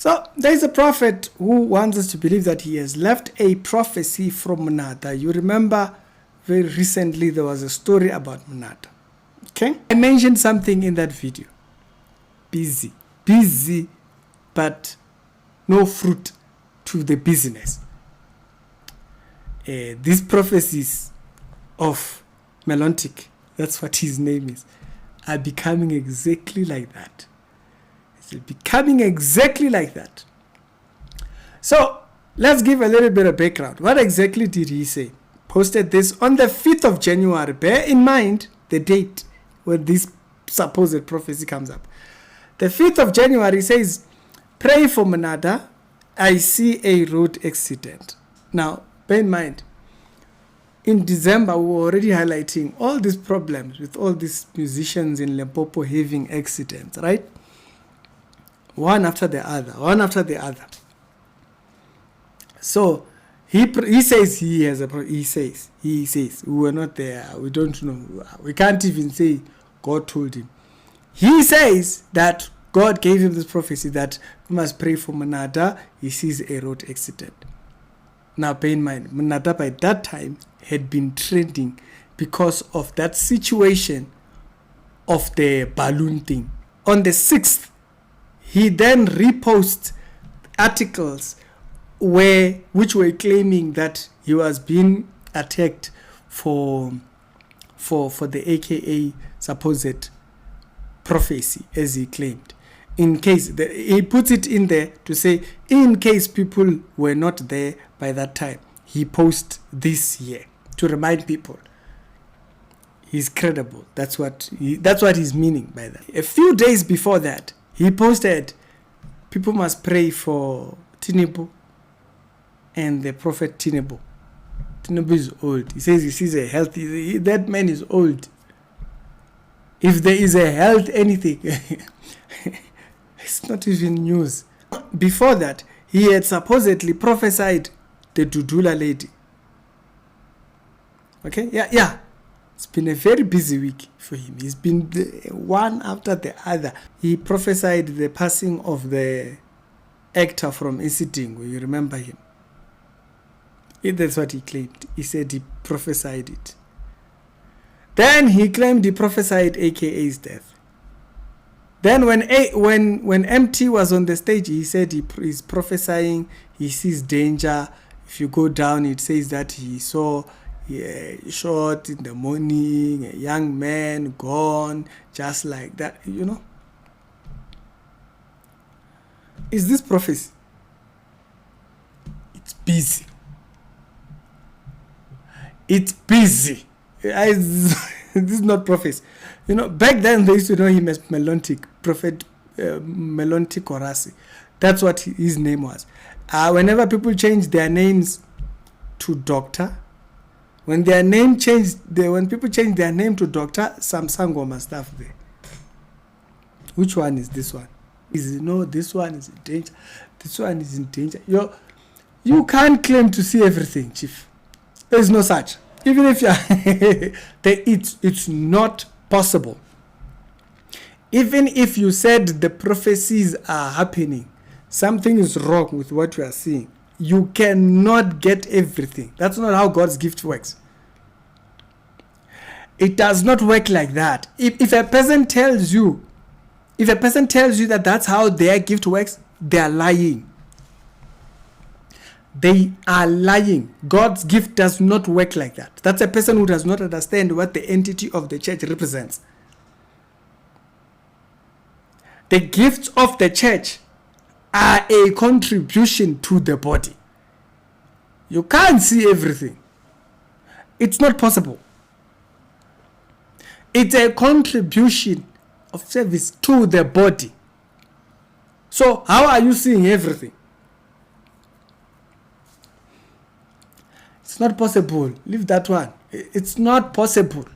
So there is a prophet who wants us to believe that he has left a prophecy from Monada. You remember very recently there was a story about Monada. Okay? I mentioned something in that video. Busy, but no fruit to the business. These prophecies of Melontic, that's what his name is, are becoming exactly like that. Becoming exactly like that. So let's give a little bit of background. What exactly did he say? Posted this on the 5th of January. Bear in mind the date when this supposed prophecy comes up. The 5th of January says, pray for Monada. I see a road accident. Now, bear in mind, in December, we were already highlighting all these problems with all these musicians in Limpopo having accidents, right? One after the other. So he says he has a he says we were not there, we don't know, we can't even say God told him. He says that God gave him this prophecy that we must pray for Monada. He sees a road accident. Now bear in mind, Monada by that time had been trending because of that situation of the balloon thing. On the 6th, he then reposted articles which were claiming that he was being attacked for the AKA supposed prophecy, as he claimed. In case he puts it in there to say, in case people were not there by that time, he posted this year to remind people he's credible. That's what he's meaning by that. A few days before that, he posted, people must pray for Tinubu and the prophet Tinubu. Tinubu is old. He says he sees a health. That man is old. If there is a health anything, it's not even news. Before that, he had supposedly prophesied the Dudula lady. Okay? Yeah. It's been a very busy week for him. He's been one after the other. He prophesied the passing of the actor from Isitingo. You remember him? That's what he claimed. He said he prophesied it. Then he claimed he prophesied AKA's death. Then when MT was on the stage, he said he's prophesying, he sees danger. If you go down, it says that he saw shot in the morning, a young man gone, just like that, you know. Is this prophecy? It's busy. It's busy. This is not prophecy. You know, back then they used to know him as Melontic, Prophet Melontic Orasi. That's what his name was. Whenever people change their names to doctor, when people change their name to doctor, some sangoma stuff there. Which one is this one? This one is in danger. This one is in danger. You can't claim to see everything, Chief. There is no such. Even if you are, it's not possible. Even if you said the prophecies are happening, something is wrong with what you are seeing. You cannot get everything. That's not how God's gift works. It does not work like that. If a person tells you that that's how their gift works, they are lying. They are lying. God's gift does not work like that. That's a person who does not understand what the entity of the church represents. The gifts of the church are a contribution to the body. You can't see everything. It's not possible. It's a contribution of service to the body. So how are you seeing everything? It's not possible. Leave that one. It's not possible.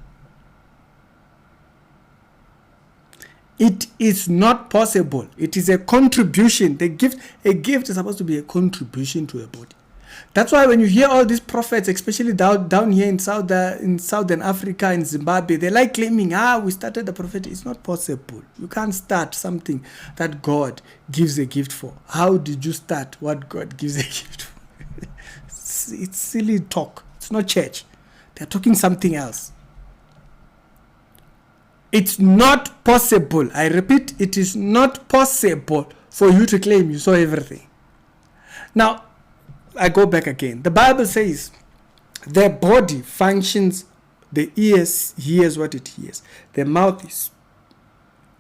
It is not possible. It is a contribution. A gift is supposed to be a contribution to the body. That's why when you hear all these prophets, especially down here in Southern Africa, in Zimbabwe, they like claiming, we started the prophetic. It's not possible. You can't start something that God gives a gift for. How did you start what God gives a gift for? It's silly talk. It's not church. They're talking something else. It's not possible. I repeat, it is not possible for you to claim you saw everything. Now, I go back again. The Bible says the body functions, the ears hears what it hears. The mouth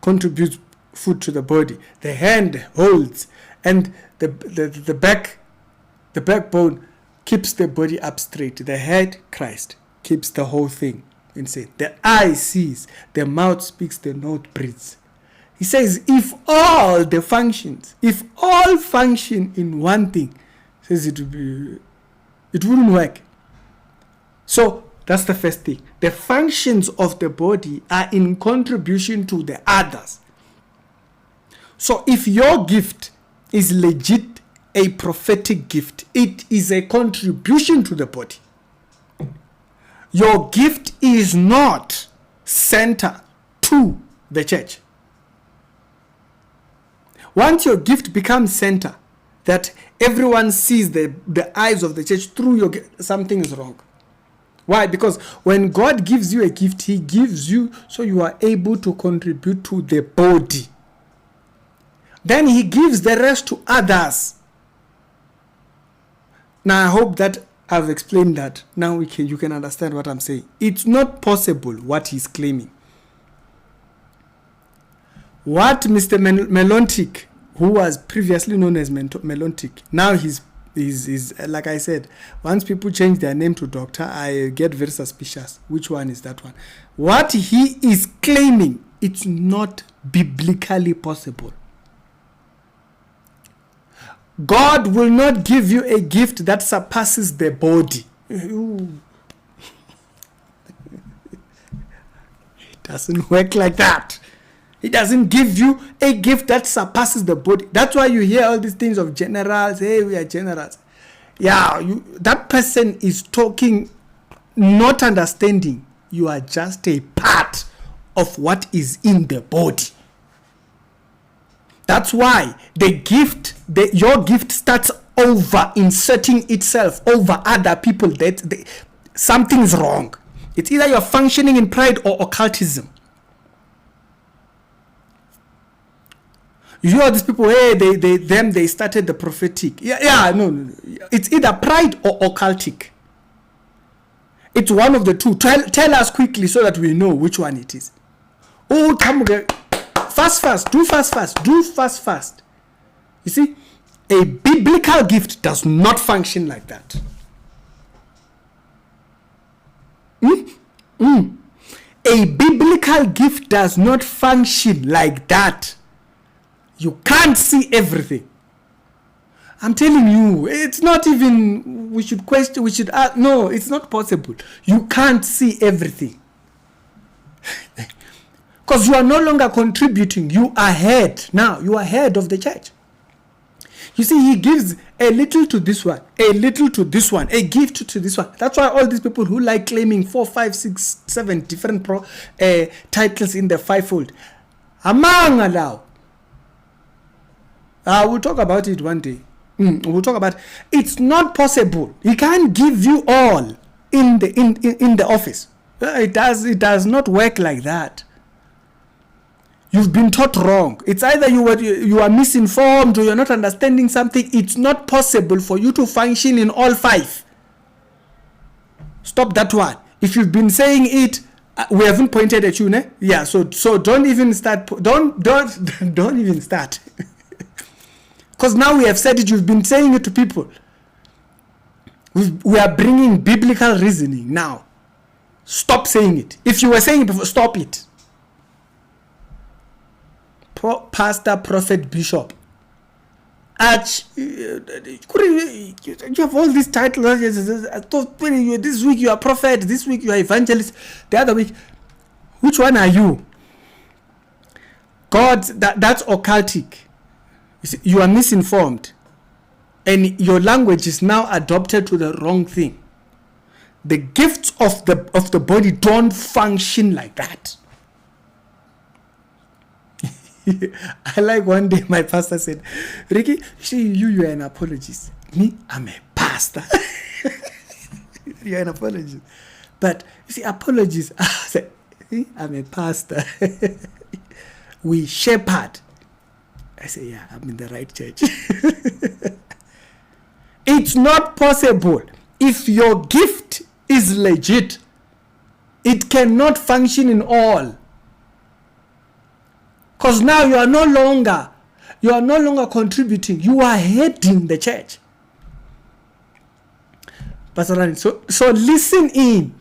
contributes food to the body. The hand holds, and the backbone keeps the body up straight. The head, Christ, keeps the whole thing insane. The eye sees, the mouth speaks, the nose breathes. He says, if all function in one thing, says it wouldn't work. So that's the first thing. The functions of the body are in contribution to the others. So if your gift is legit a prophetic gift, it is a contribution to the body. Your gift is not center to the church. Once your gift becomes center, that everyone sees the eyes of the church through your gift, something is wrong. Why? Because when God gives you a gift, he gives you so you are able to contribute to the body. Then he gives the rest to others. Now I hope that I've explained that. Now you can understand what I'm saying. It's not possible what he's claiming. What Mr. Melontic, who was previously known as Melontic, now he's like I said, once people change their name to doctor, I get very suspicious. Which one is that one? What he is claiming, it's not biblically possible. God will not give you a gift that surpasses the body. It doesn't work like that. He doesn't give you a gift that surpasses the body. That's why you hear all these things of generals. Hey, we are generals. Yeah, that person is talking, not understanding. You are just a part of what is in the body. That's why your gift starts over inserting itself over other people. Something's wrong. It's either you're functioning in pride or occultism. You hear these people, hey, they started the prophetic. No. It's either pride or occultic. It's one of the two. Tell us quickly so that we know which one it is. Oh, come again. Fast. Do fast. You see, a biblical gift does not function like that. A biblical gift does not function like that. You can't see everything. I'm telling you, it's not even, we should ask. No, it's not possible. You can't see everything. Because you are no longer contributing. You are head. Now, you are head of the church. You see, he gives a little to this one, a little to this one, a gift to this one. That's why all these people who like claiming 4, 5, 6, 7 different titles in the fivefold. Among allow. We'll talk about it one day. We'll talk about it. It's not possible. He can't give you all in the office. It does not work like that. You've been taught wrong. It's either you are misinformed or you're not understanding something. It's not possible for you to function in all 5. Stop that one. If you've been saying it, we haven't pointed at you, ne? Yeah. So don't even start. Don't even start. Because now we have said it. You've been saying it to people. We are bringing biblical reasoning now. Stop saying it. If you were saying it before, stop it. Pastor, prophet, bishop, arch. You have all these titles. This week you are prophet. This week you are evangelist. The other week, which one are you? God, that's occultic. You are misinformed. and your language is now adopted to the wrong thing. The gifts of the body don't function like that. I like one day my pastor said, Ricky, you are an apologist. Me, I'm a pastor. You're an apologist. But you see, apologists, I'm a pastor. We shepherd. I say, yeah, I'm in the right church. It's not possible. If your gift is legit, it cannot function in all. Because now you are no longer contributing. You are heading the church. Pastor Rani, so listen in.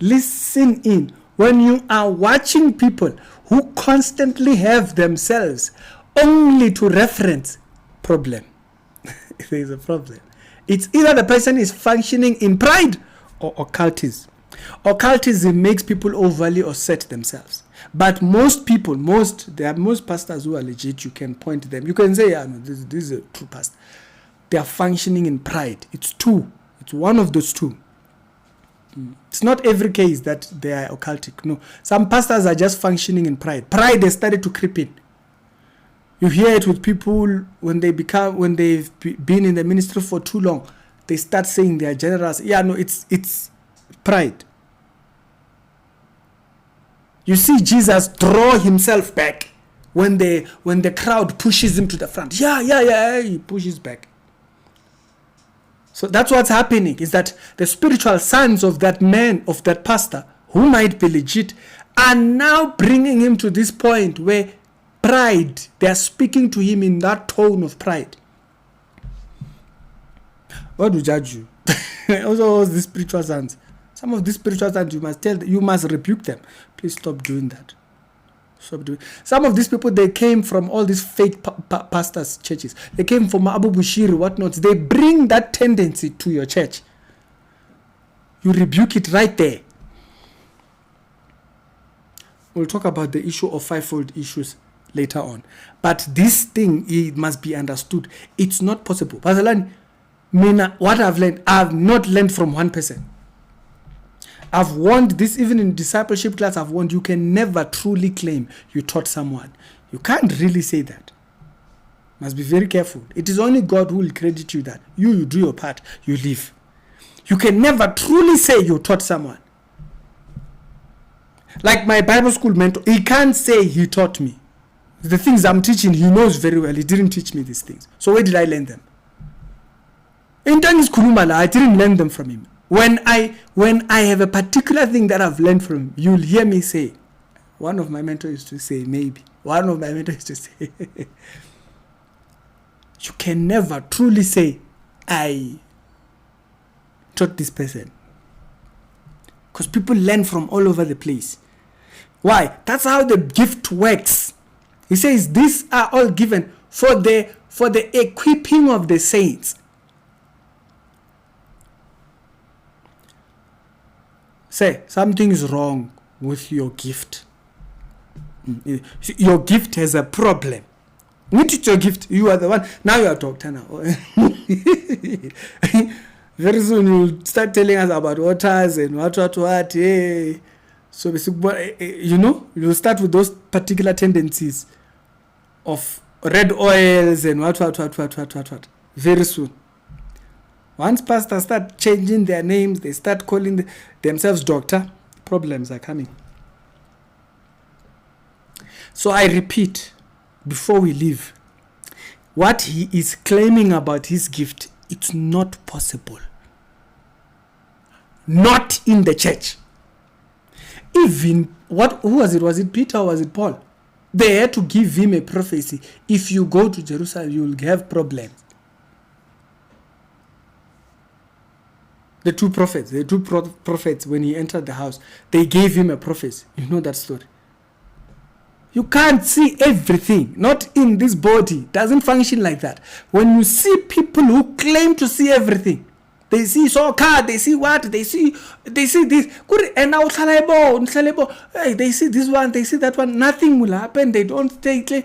When you are watching people who constantly have themselves only to reference, problem. There is a problem. It's either the person is functioning in pride or occultism. Occultism makes people overly assert themselves. But most pastors who are legit, you can point to them. You can say, yeah, no, this is a true pastor. They are functioning in pride. It's two. It's one of those two. It's not every case that they are occultic. No. Some pastors are just functioning in pride. Pride has started to creep in. You hear it with people when they've been in the ministry for too long. They start saying they are generous. Yeah, no, it's pride. You see Jesus draw himself back when the crowd pushes him to the front. Yeah, he pushes back. So that's what's happening, is that the spiritual sons of that man, of that pastor, who might be legit, are now bringing him to this point where pride, they're speaking to him in that tone of pride. What do judge you? Also, the spiritual sons. Some of these spiritual sons, you must rebuke them. Please stop doing that. Some of these people, they came from all these fake pastors' churches. They came from Abu Bushiri, whatnot. They bring that tendency to your church. You rebuke it right there. We'll talk about the issue of fivefold issues later on. But this thing, it must be understood. It's not possible. Pastor Mina, what I've learned, I've not learned from one person. I've warned this, even in discipleship class, I've warned you can never truly claim you taught someone. You can't really say that. Must be very careful. It is only God who will credit you that. You do your part, you leave. You can never truly say you taught someone. Like my Bible school mentor, he can't say he taught me. The things I'm teaching, he knows very well. He didn't teach me these things. So where did I learn them? In Tangis Kurumala, I didn't learn them from him. When I have a particular thing that I've learned from him, you'll hear me say, one of my mentors used to say, maybe. One of my mentors used to say, you can never truly say, I taught this person. Because people learn from all over the place. Why? That's how the gift works. He says, these are all given for the equipping of the saints. Say, something is wrong with your gift. Your gift has a problem. What is your gift? You are the one. Now you are a doctor now. Very soon you'll start telling us about waters and what. Hey. So you'll start with those particular tendencies of red oils and what. Very soon. Once pastors start changing their names, they start calling themselves doctor, problems are coming. So I repeat, before we leave, what he is claiming about his gift, it's not possible. Not in the church. Even, who was it? Was it Peter or was it Paul? They had to give him a prophecy. If you go to Jerusalem, you will have problems. The two prophets, when he entered the house, they gave him a prophecy. You know that story. You can't see everything. Not in this body. It doesn't function like that. When you see people who claim to see everything, they see soccer, they see what, they see this. And now hey, they see this one, they see that one. Nothing will happen. They don't claim.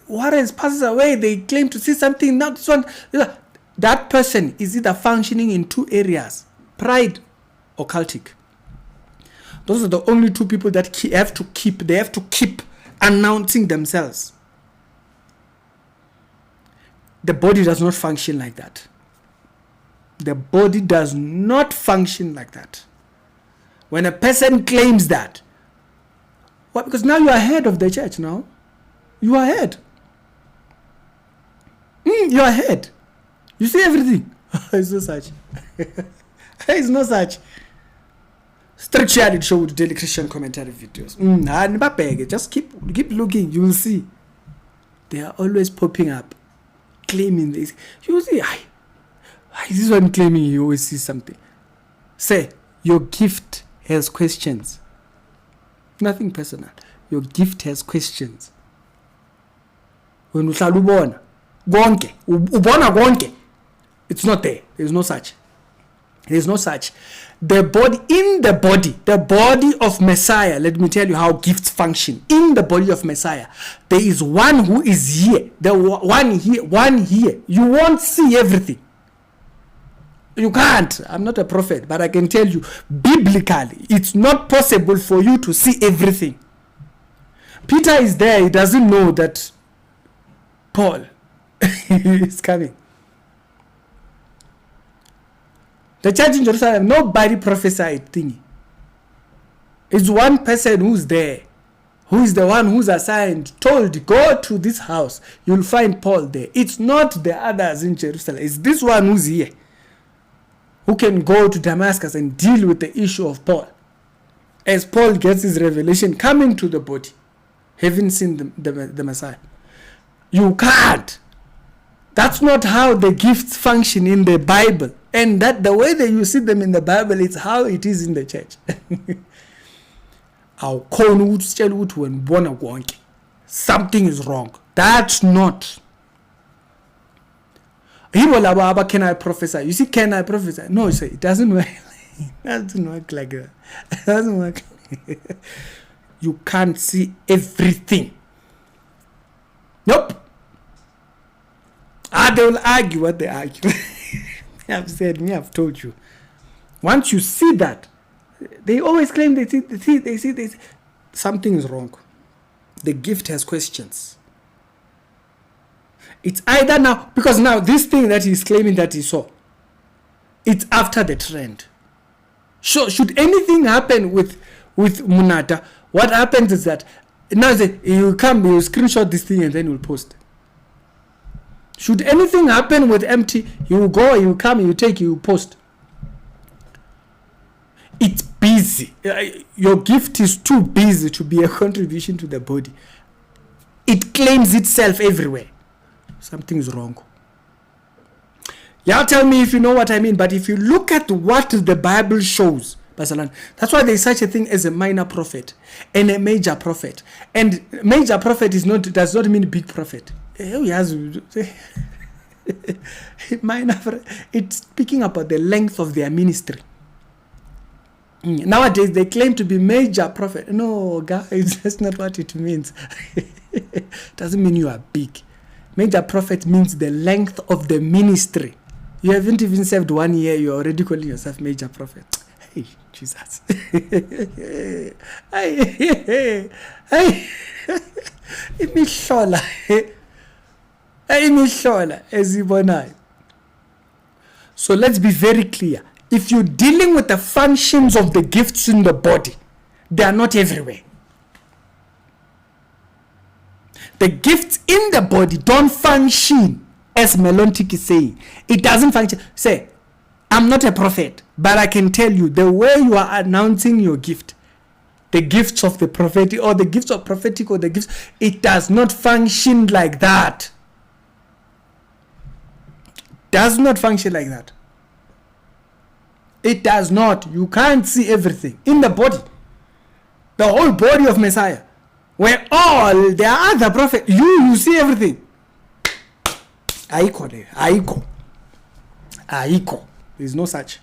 What else passes away? They claim to see something. Now this one. that person is either functioning in two areas, pride or cultic. Those are the only two people that have to keep announcing themselves. The body does not function like that. The body does not function like that. When a person claims that, well, because now you are head of the church now. You are head. You are head. You see everything. It's no such. It's no such. Structured show with daily Christian commentary videos. Just keep looking. You will see. They are always popping up, claiming this. You see, this one claiming he always sees something. Say, your gift has questions. Nothing personal. Your gift has questions. When you ubona gonke, it's not there. There's no such. There's no such. The body of Messiah, let me tell you how gifts function. In the body of Messiah, there is one who is here. The one here. You won't see everything. You can't. I'm not a prophet, but I can tell you, biblically, it's not possible for you to see everything. Peter is there. He doesn't know that Paul is coming. The church in Jerusalem, nobody prophesied thingy. It's one person who's there, who is the one who's assigned, told, go to this house. You'll find Paul there. It's not the others in Jerusalem. It's this one who's here, who can go to Damascus and deal with the issue of Paul. As Paul gets his revelation coming to the body, having seen the Messiah. You can't. That's not how the gifts function in the Bible. And that the way that you see them in the Bible, it's how it is in the church. Something is wrong. That's not. Can I prophesy? You see, can I prophesy? No, it doesn't work. It doesn't work like that. It doesn't work. You can't see everything. Nope. They will argue what they argue. I've told you. Once you see that, they always claim they see. Something is wrong. The gift has questions. It's either now, because now this thing that he's claiming that he saw, it's after the trend. So should anything happen with Monada, what happens is that now you screenshot this thing and then you'll post. Should anything happen with empty, you go, you come, you take, you post. It's busy. Your gift is too busy to be a contribution to the body. It claims itself everywhere. Something's wrong. Y'all tell me if you know what I mean, but if you look at what the Bible shows, that's why there is such a thing as a minor prophet and a major prophet. And major prophet does not mean big prophet. Minor, it's speaking about the length of their ministry. Nowadays they claim to be major prophet. No, guys, that's not what it means. Doesn't mean you are big. Major prophet means the length of the ministry. You haven't even served 1 year, you're already calling yourself major prophet. Hey, Jesus. Hey. So let's be very clear. If you're dealing with the functions of the gifts in the body, they are not everywhere. The gifts in the body don't function as Melontic is saying. It doesn't function. Say, I'm not a prophet, but I can tell you the way you are announcing your gift, the gifts of the prophetic or the gifts of prophetic or the gifts, it does not function like that. Does not function like that. It does not. You can't see everything in the body. The whole body of Messiah. Where all the other prophets, you see everything. Aiko. There's no such.